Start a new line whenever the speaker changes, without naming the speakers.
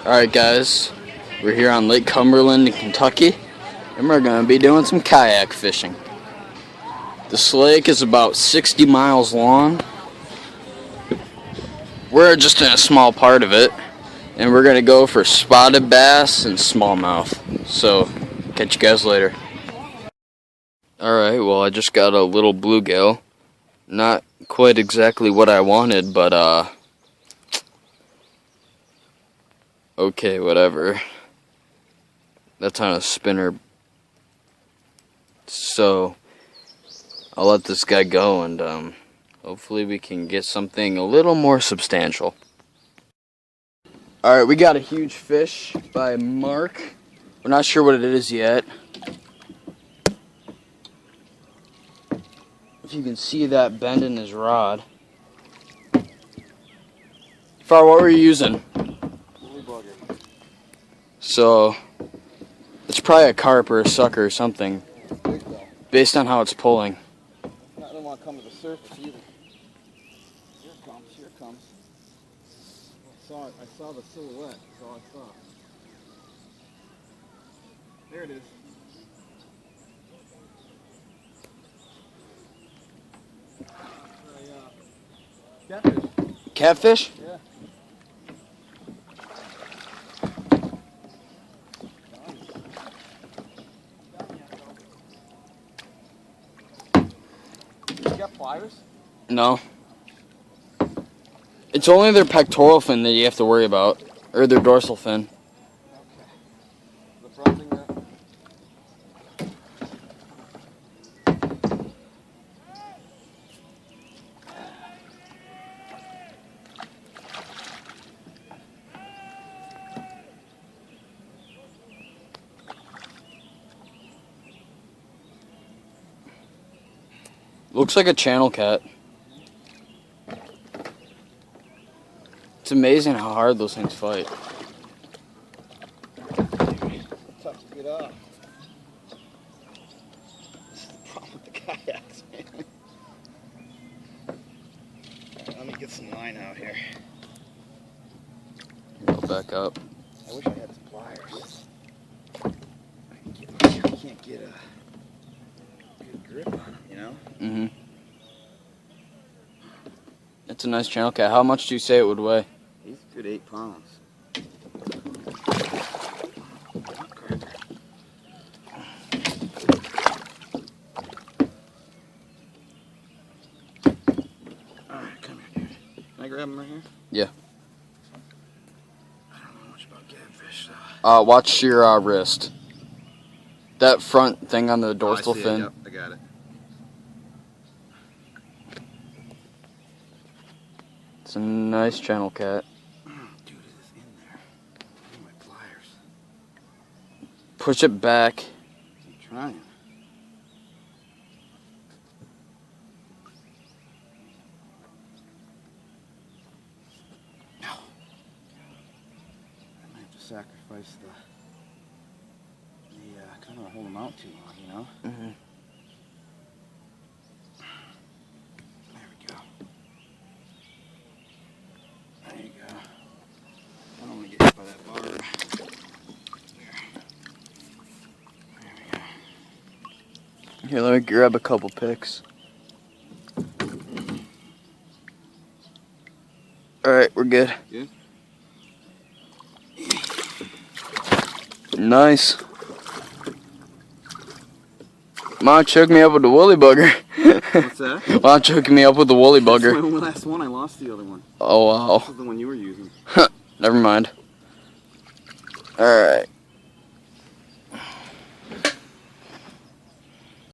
Alright guys, we're here on Lake Cumberland in Kentucky, and we're going to be doing some kayak fishing. This lake is about 60 miles long. We're just in a small part of it, and we're going to go for spotted bass and smallmouth. So, catch you guys later. Alright, well I just got a little bluegill. Not quite exactly what I wanted, but okay, whatever. That's on a spinner. So I'll let this guy go, and hopefully we can get something a little more substantial. Alright, we got a huge fish by Mark. We're not sure what it is yet. If you can see that bend in his rod. Far, what were you using? So, it's probably a carp or a sucker or something, based on how it's pulling.
I don't want to come to the surface either. Here it comes, here it comes. I saw the silhouette, that's all I saw. There it is. Catfish.
Catfish?
Yeah. You got pliers?
No. It's only their pectoral fin that you have to worry about, or their dorsal fin.
Okay. The front thing there?
Looks like a channel cat. It's amazing how hard those things fight.
Tough to get off. This is the problem with the kayaks, man. Let me get some line out here.
Go back up.
I wish I had some pliers. I can't get a good grip on them, you know?
Mm-hmm. It's a nice channel cat. How much do you say it would weigh?
He's a good 8 pounds. Alright, come here, dude. Can I grab him right here?
Yeah.
I don't know much about catfish, though.
Watch your wrist. That front thing on the dorsal fin.
Yep, I got it.
It's a nice channel cat.
Dude, it is in there. Where are my pliers?
Push it back.
I'm trying. No. I might have to sacrifice the I don't want to hold them out too long, you know?
Mm-hmm.
There we go. There you go. I don't want to get hit by that bar. There. There we go.
Here, let me grab a couple pics. Alright, we're good.
Good?
Nice. Why don't you hook me up with the woolly bugger?
What's that?
Why don't you hook me up with the woolly bugger?
That's my last one. I lost the other one.
Oh, wow.
This is the one you were using.
Never mind. Alright.